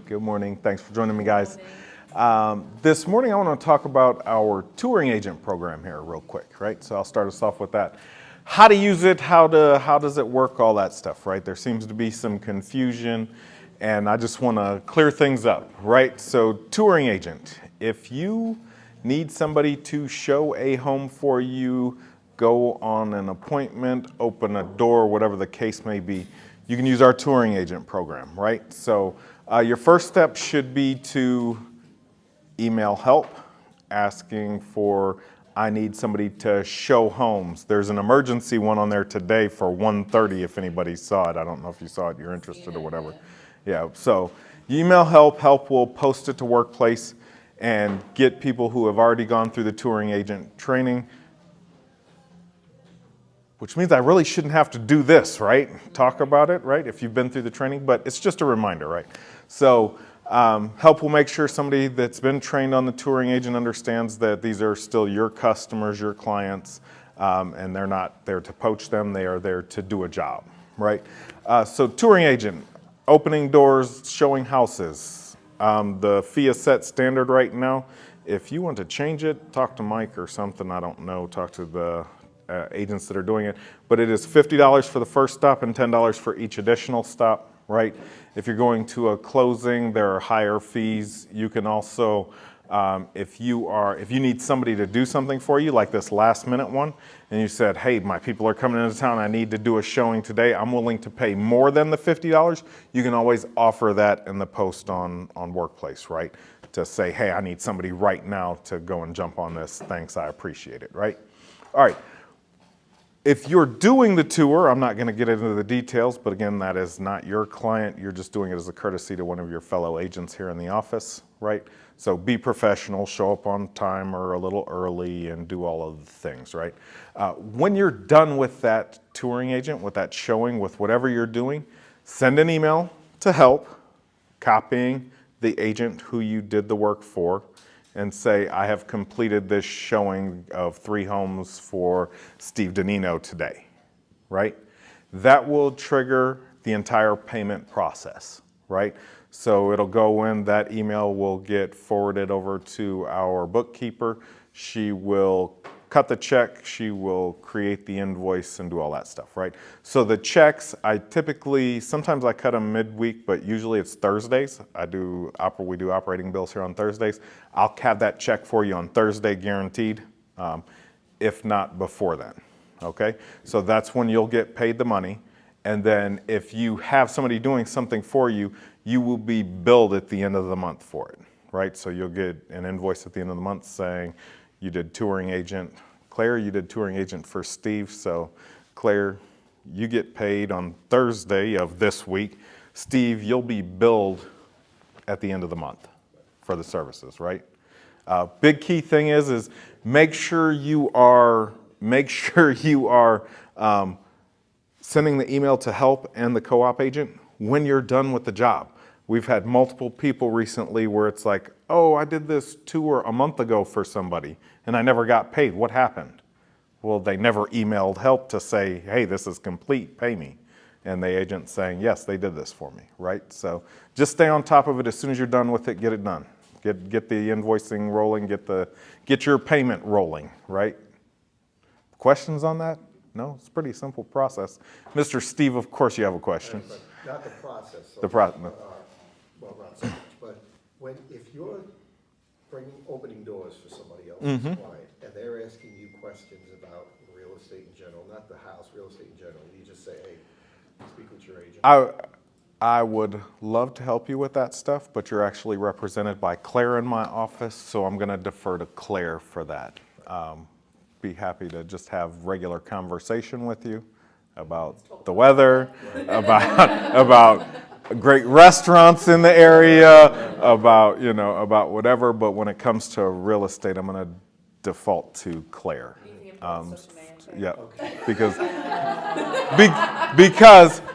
Good morning. Thanks for joining me, guys. This morning I want to talk about our touring agent program here real quick, right? So I'll start us off with that. How to use it, how does it work, all that stuff, right? There seems to be some confusion, and I just want to clear things up, right? So touring agent, if you need somebody to show a home for you, go on an appointment, open a door, whatever the case may be, you can use our touring agent program, right? So your first step should be to email help asking for, I need somebody to show homes. There's an emergency one on there today for 1:30 if anybody saw it. I don't know if you saw it, you're interested or whatever. Yeah, so you email help, help will post it to Workplace and get people who have already gone through the touring agent training, which means I really shouldn't have to do this, right? Talk about it, right? If you've been through the training, but it's just a reminder, right? So help will make sure somebody that's been trained on the touring agent understands that these are still your customers, your clients, and they're not there to poach them, they are there to do a job, right? So touring agent, opening doors, showing houses. The fee is set standard right now. If you want to change it, talk to Mike or something, I don't know, talk to the agents that are doing it, but it is $50 for the first stop and $10 for each additional stop, right? If you're going to a closing, there are higher fees. You can also, if you need somebody to do something for you, like this last minute one, and you said, hey, my people are coming into town, I need to do a showing today, I'm willing to pay more than the $50, you can always offer that in the post on Workplace, right? To say, hey, I need somebody right now to go and jump on this, thanks, I appreciate it, right? All right. If you're doing the tour, I'm not going to get into the details, but again, that is not your client. You're just doing it as a courtesy to one of your fellow agents here in the office, right? So be professional, show up on time or a little early and do all of the things, right? When you're done with that touring agent, with that showing, with whatever you're doing, send an email to help, copying the agent who you did the work for, and say, I have completed this showing of 3 homes for Steve Danino today, right? That will trigger the entire payment process, right? So it'll go in, that email will get forwarded over to our bookkeeper. She will cut the check, she will create the invoice and do all that stuff, right? So the checks, sometimes I cut them midweek, but usually it's Thursdays. We do operating bills here on Thursdays. I'll have that check for you on Thursday, guaranteed, if not before then, okay? So that's when you'll get paid the money. And then if you have somebody doing something for you, you will be billed at the end of the month for it, right? So you'll get an invoice at the end of the month saying, you did touring agent, Claire, you did touring agent for Steve, so Claire, you get paid on Thursday of this week. Steve, you'll be billed at the end of the month for the services, right? Big key thing is make sure you are sending the email to help and the co-op agent when you're done with the job. We've had multiple people recently where it's like, oh, I did this tour a month ago for somebody and I never got paid. What happened? Well, they never emailed help to say, hey, this is complete, pay me. And the agent's saying, yes, they did this for me, right? So just stay on top of it. As soon as you're done with it, get it done. Get the invoicing rolling, get your payment rolling, right? Questions on that? No, it's a pretty simple process. Mr. Steve, of course you have a question. Not the process. So The process. well, not so much, but if you're opening doors for somebody else's client, and they're asking you questions about real estate in general, not the house, real estate in general, you just say, hey, speak with your agent. I would love to help you with that stuff, but you're actually represented by Claire in my office, so I'm going to defer to Claire for that. Be happy to just have regular conversation with you about the weather, about great restaurants in the area, about whatever. But when it comes to real estate, I'm going to default to Claire. Yeah, because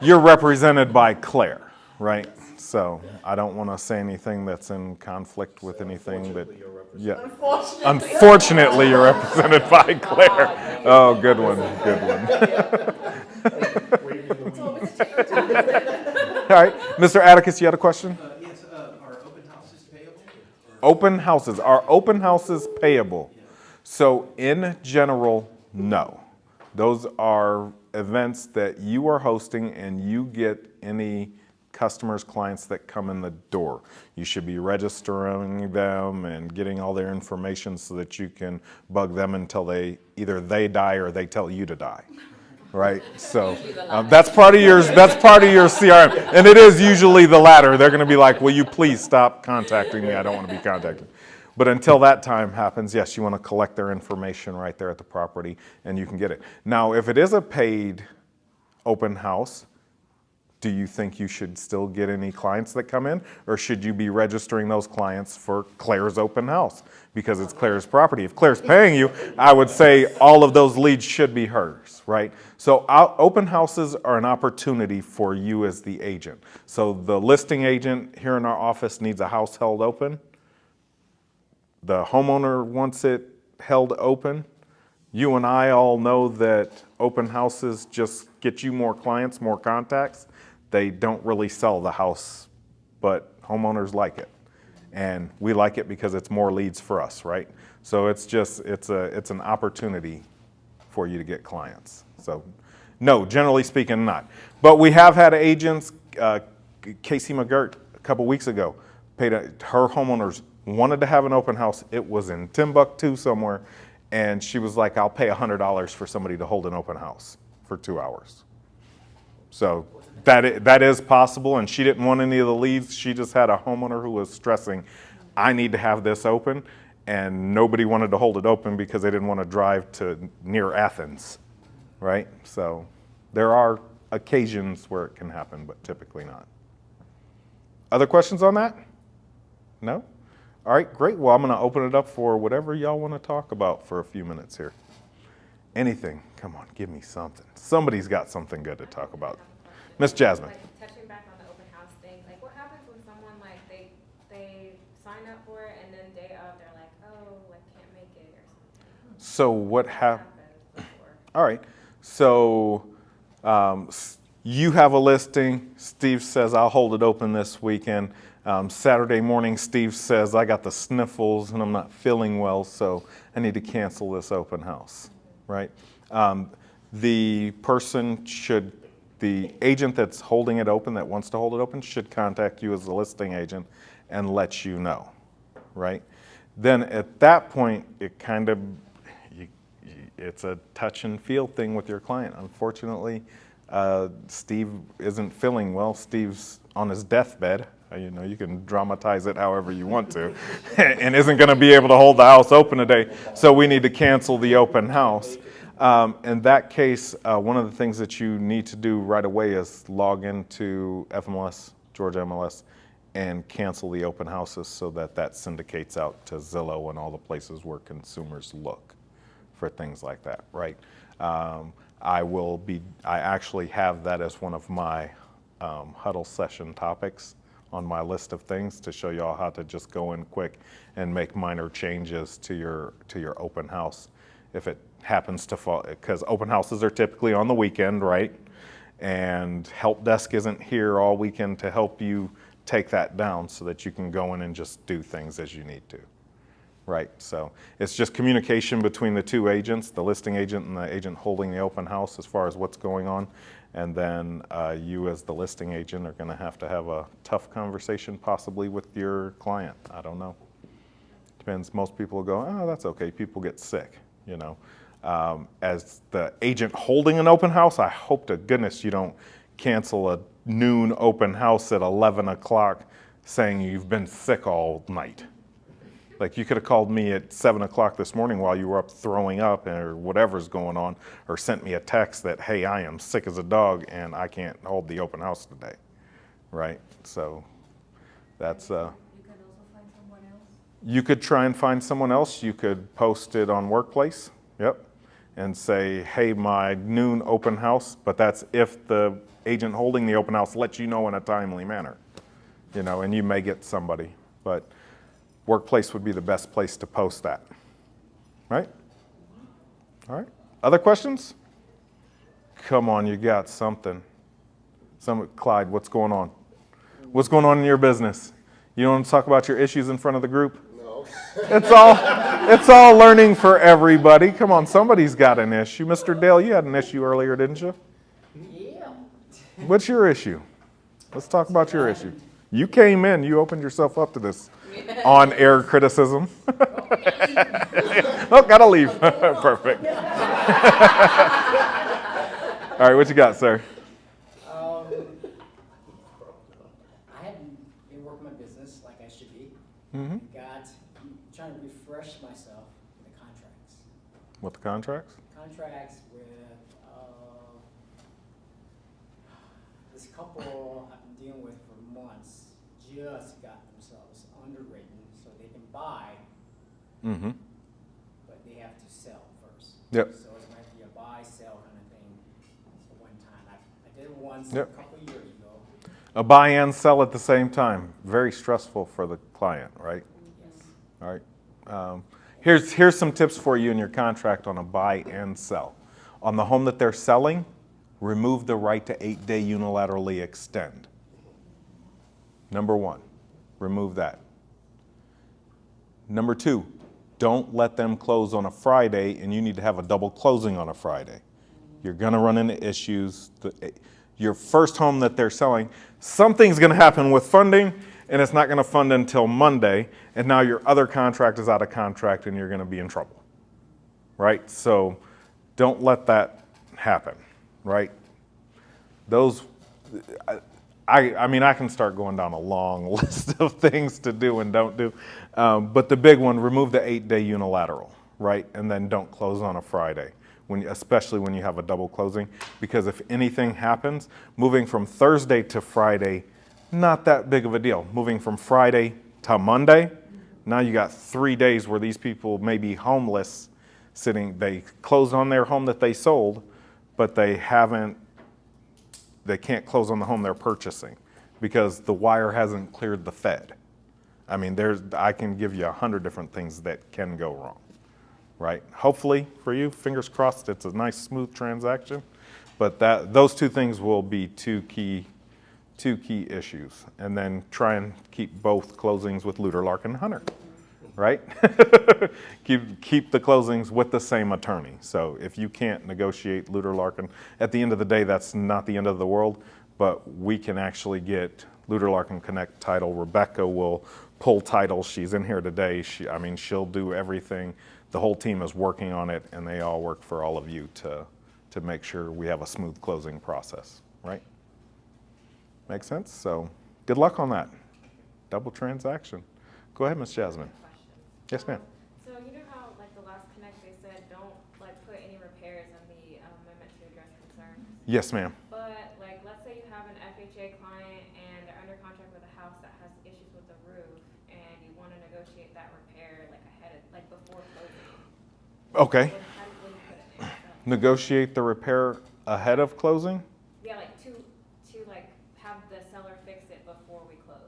you're represented by Claire, right? So I don't want to say anything that's in conflict with anything that. Yeah. Unfortunately, you're represented by Claire. Oh, good one, good one. All right, Mr. Atticus, you had a question? Yes. Open houses. Are open houses payable? So in general, no. Those are events that you are hosting and you get any customers, clients that come in the door. You should be registering them and getting all their information so that you can bug them until either they die or they tell you to die. Right, so that's part of your CRM, and it is usually the latter. They're going to be like, "Will you please stop contacting me? I don't want to be contacted." But until that time happens, yes, you want to collect their information right there at the property, and you can get it. Now, if it is a paid open house, do you think you should still get any clients that come in, or should you be registering those clients for Claire's open house because it's Claire's property? If Claire's paying you, I would say all of those leads should be hers, right? So open houses are an opportunity for you as the agent. So the listing agent here in our office needs a house held open. The homeowner wants it held open. You and I all know that open houses just get you more clients, more contacts. They don't really sell the house, but homeowners like it. And we like it because it's more leads for us, right? So it's an opportunity for you to get clients. So no, generally speaking, not. But we have had agents, Casey McGirt a couple weeks ago, her homeowners wanted to have an open house. It was in Timbuktu somewhere. And she was like, I'll pay $100 for somebody to hold an open house for 2 hours. So that is possible, and she didn't want any of the leads. She just had a homeowner who was stressing, I need to have this open, and nobody wanted to hold it open because they didn't want to drive to near Athens, right? So there are occasions where it can happen, but typically not. Other questions on that? No? All right, great. Well, I'm going to open it up for whatever y'all want to talk about for a few minutes here. Anything. Come on, give me something. Somebody's got something good to talk about. Miss Jasmine. Like touching back on the open house thing, like what happens when someone like they sign up for it and then day of they're like, oh, like can't make it or something? So what happened? All right. So you have a listing. Steve says, I'll hold it open this weekend. Saturday morning, Steve says, I got the sniffles and I'm not feeling well, so I need to cancel this open house, right? The agent that's holding it open, that wants to hold it open, should contact you as the listing agent and let you know, right? Then at that point, it's a touch and feel thing with your client. Unfortunately, Steve isn't feeling well. Steve's on his deathbed. You can dramatize it however you want to, and isn't going to be able to hold the house open today, so we need to cancel the open house. In that case, one of the things that you need to do right away is log into FMLS, Georgia MLS, and cancel the open houses so that syndicates out to Zillow and all the places where consumers look for things like that, right? I actually have that as one of my Huddle session topics on my list of things to show y'all how to just go in quick and make minor changes to your open house if it happens to fall, because open houses are typically on the weekend, right? And help desk isn't here all weekend to help you take that down so that you can go in and just do things as you need to, right? So it's just communication between the two agents, the listing agent and the agent holding the open house as far as what's going on. And then you as the listing agent are going to have a tough conversation possibly with your client. I don't know. Depends. Most people will go, oh, that's okay. People get sick, As the agent holding an open house, I hope to goodness you don't cancel a noon open house at 11 o'clock saying you've been sick all night. Like you could have called me at 7 o'clock this morning while you were up throwing up or whatever's going on, or sent me a text that, hey, I am sick as a dog and I can't hold the open house today, right? So that's... You could also find someone else? You could try and find someone else. You could post it on Workplace, yep, and say, hey, my noon open house, but that's if the agent holding the open house lets you know in a timely manner, and you may get somebody, but Workplace would be the best place to post that, right? All right. Other questions? Come on, you got something. Clyde, what's going on? What's going on in your business? You don't want to talk about your issues in front of the group? It's all learning for everybody. Come on, somebody's got an issue. Mr. Dale, you had an issue earlier, didn't you? Yeah. What's your issue? Let's talk about your issue. You came in, you opened yourself up to this on-air criticism. Oh, gotta leave. Perfect. All right, what you got, sir? I haven't been working my business like I should be. Trying to refresh myself with the contracts. With the contracts? Contracts with this couple I've been dealing with for months just got themselves underwritten so they can buy, Mm-hmm. but they have to sell first. Yep. So it might be a buy, sell kind of thing for one time. I did it once Yep. a couple of years ago. A buy and sell at the same time. Very stressful for the client, right? Yes. All right. Here's some tips for you in your contract on a buy and sell. On the home that they're selling, remove the right to 8-day unilaterally extend. Number one, remove that. Number two, don't let them close on a Friday and you need to have a double closing on a Friday. You're going to run into issues. Your first home that they're selling, something's going to happen with funding and it's not going to fund until Monday, and now your other contract is out of contract and you're going to be in trouble, right? So don't let that happen, right? Those, I mean, I can start going down a long list of things to do and don't do, but the big one, remove the 8-day unilateral, right? And then don't close on a Friday, especially when you have a double closing, because if anything happens, moving from Thursday to Friday, not that big of a deal. Moving from Friday to Monday, now you got 3 days where these people may be homeless, they closed on their home that they sold, but they can't close on the home they're purchasing because the wire hasn't cleared the Fed. I mean, I can give you 100 different things that can go wrong, right? Hopefully for you, fingers crossed, it's a nice smooth transaction, but those two things will be two key issues, and then try and keep both closings with Luter, Larkin, Hunter, right? keep the closings with the same attorney. So if you can't negotiate Luter, Larkin, at the end of the day, that's not the end of the world, but we can actually get Luter, Larkin Connect title. Rebecca will pull title. She's in here today. She'll do everything. The whole team is working on it, and they all work for all of you to make sure we have a smooth closing process, right? Make sense? So good luck on that. Double transaction. Go ahead, Ms. Jasmine. Question. Yes, ma'am. So you know how like the last connect they said don't like put any repairs in the amendment to address concerns. Yes, ma'am. But like let's say you have an FHA client and they're under contract with a house that has issues with the roof, and you want to negotiate that repair like before closing. Okay. How do you put it in there? Negotiate the repair ahead of closing? Yeah, like to like have the seller fix it before we close.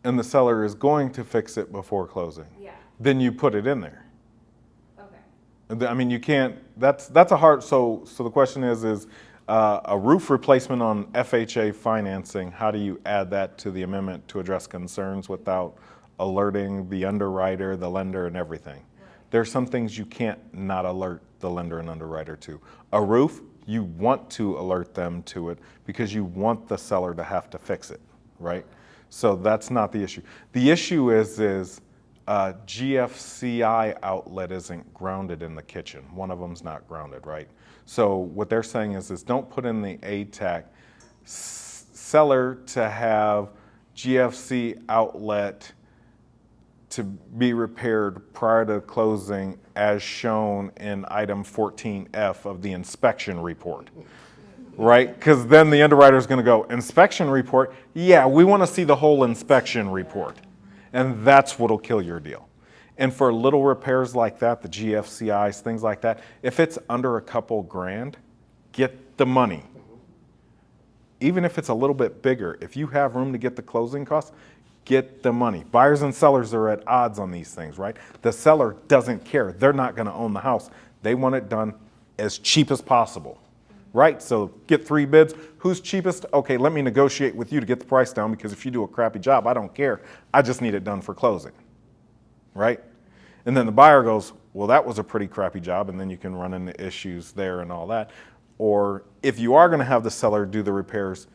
And the seller is going to fix it before closing. Yeah. Then you put it in there. Okay. I mean, you can't, that's a hard, so the question is a roof replacement on FHA financing, how do you add that to the amendment to address concerns without alerting the underwriter, the lender, and everything? Right. There's some things you can't not alert the lender and underwriter to. A roof, you want to alert them to it because you want the seller to have to fix it, right? So that's not the issue. The issue is GFCI outlet isn't grounded in the kitchen. One of them's not grounded, right? So what they're saying is don't put in the ATAC. Seller to have GFC outlet to be repaired prior to closing as shown in item 14F of the inspection report, right? Because then the underwriter is going to go, inspection report? Yeah, we want to see the whole inspection report. And that's what'll kill your deal. And for little repairs like that, the GFCIs, things like that, if it's under a couple grand, get the money. Even if it's a little bit bigger, if you have room to get the closing costs, get the money. Buyers and sellers are at odds on these things, right? The seller doesn't care. They're not going to own the house. They want it done as cheap as possible, right? So get 3 bids. Who's cheapest? Okay, let me negotiate with you to get the price down, because if you do a crappy job, I don't care. I just need it done for closing. right? And then the buyer goes, well, that was a pretty crappy job, and then you can run into issues there and all that. Or if you are gonna have the seller do the repairs,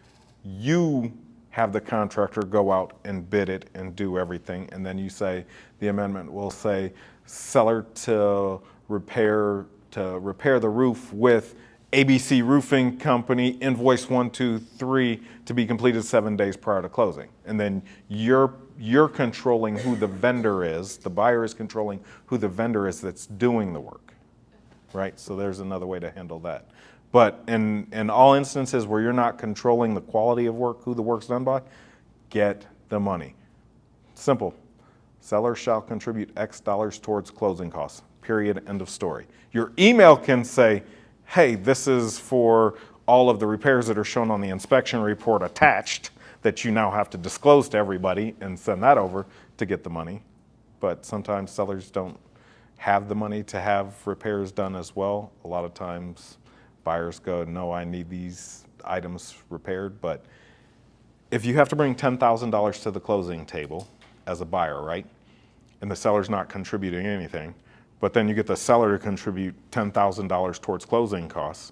you have the contractor go out and bid it and do everything, and then you say, the amendment will say, seller to repair the roof with ABC Roofing Company, invoice 123 to be completed 7 days prior to closing. And then you're controlling who the vendor is, the buyer is controlling who the vendor is that's doing the work, right? So there's another way to handle that. But in all instances where you're not controlling the quality of work, who the work's done by, get the money. Simple. Seller shall contribute X dollars towards closing costs, period, end of story. Your email can say, hey, this is for all of the repairs that are shown on the inspection report attached that you now have to disclose to everybody and send that over to get the money. But sometimes sellers don't have the money to have repairs done as well. A lot of times buyers go, no, I need these items repaired. But if you have to bring $10,000 to the closing table as a buyer, right? And the seller's not contributing anything, but then you get the seller to contribute $10,000 towards closing costs.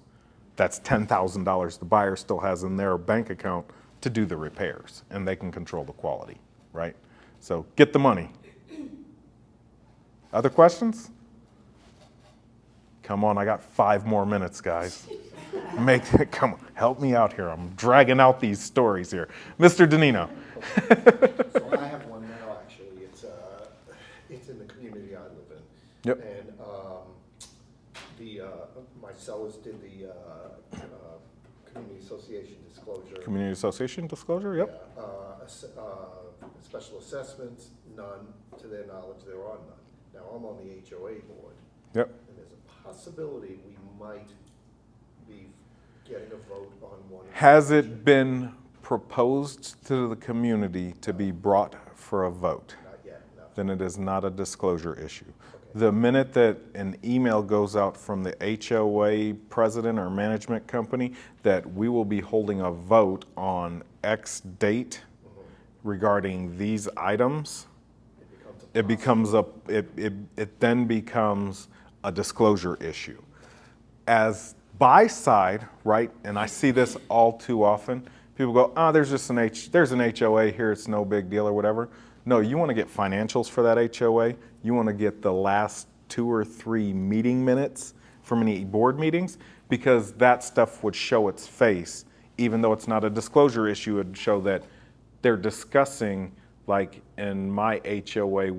That's $10,000 the buyer still has in their bank account to do the repairs, and they can control the quality, right? So get the money. Other questions? Come on, I got 5 more minutes, guys. Come on, help me out here. I'm dragging out these stories here. Mr. Danino. So I have one now, actually. It's in the community I live in. Yep. And my sellers did the community association disclosure. Community association disclosure, yep. Special assessments, none. To their knowledge, there are none. Now, I'm on the HOA board. Yep. And there's a possibility we might be getting a vote on one. Has it been proposed to the community to be brought for a vote? Not yet, no. Then it is not a disclosure issue. Okay. The minute that an email goes out from the HOA president or management company that we will be holding a vote on X date regarding these items, it then becomes a disclosure issue. As buy side, right, and I see this all too often, people go, oh, there's an HOA here, it's no big deal or whatever. No, you want to get financials for that HOA. You want to get the last 2 or 3 meeting minutes from any board meetings, because that stuff would show its face. Even though it's not a disclosure issue, it would show that they're discussing, like in my HOA,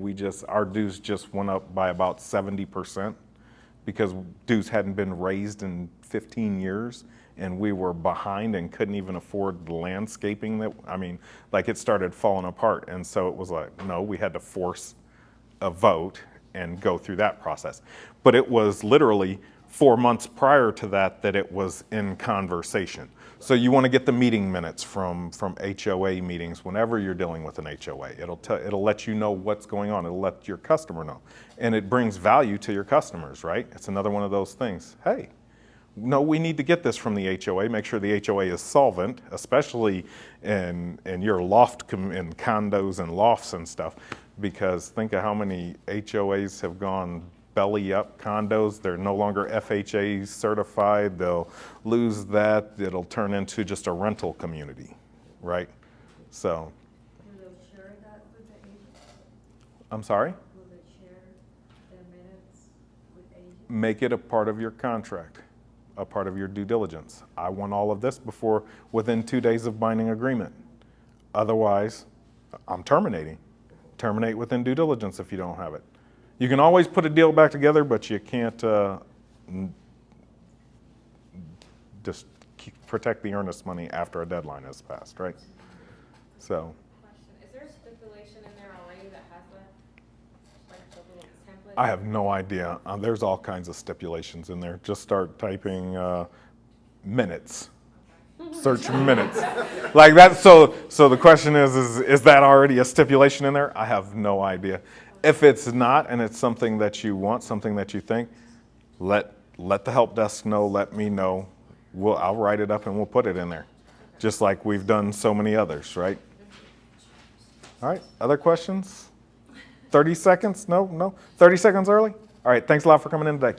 our dues just went up by about 70% because dues hadn't been raised in 15 years. And we were behind and couldn't even afford the landscaping it started falling apart. And so it was like, no, we had to force a vote and go through that process. But it was literally 4 months prior to that it was in conversation. So you want to get the meeting minutes from HOA meetings whenever you're dealing with an HOA. It'll let you know what's going on. It'll let your customer know. And it brings value to your customers, right? It's another one of those things. Hey, no, we need to get this from the HOA. Make sure the HOA is solvent, especially in your loft, in condos and lofts and stuff, because think of how many HOAs have gone belly up. Condos, they're no longer FHA certified. They'll lose that. It'll turn into just a rental community, right? So. Will they share that with the agent? I'm sorry? Will they share their minutes with agents? Make it a part of your contract, a part of your due diligence. I want all of this within 2 days of binding agreement. Otherwise, I'm terminating. Terminate within due diligence if you don't have it. You can always put a deal back together, but you can't just protect the earnest money after a deadline has passed, right? So. Question, is there a stipulation in there already that has that? Like the little template? I have no idea. There's all kinds of stipulations in there. Just start typing minutes. Search minutes. Like that. So the question is that already a stipulation in there? I have no idea. If it's not, and it's something that you want, something that you think, let the help desk know, let me know. I'll write it up and we'll put it in there. Just like we've done so many others, right? All right, other questions? 30 seconds? No? 30 seconds early? All right, thanks a lot for coming in today.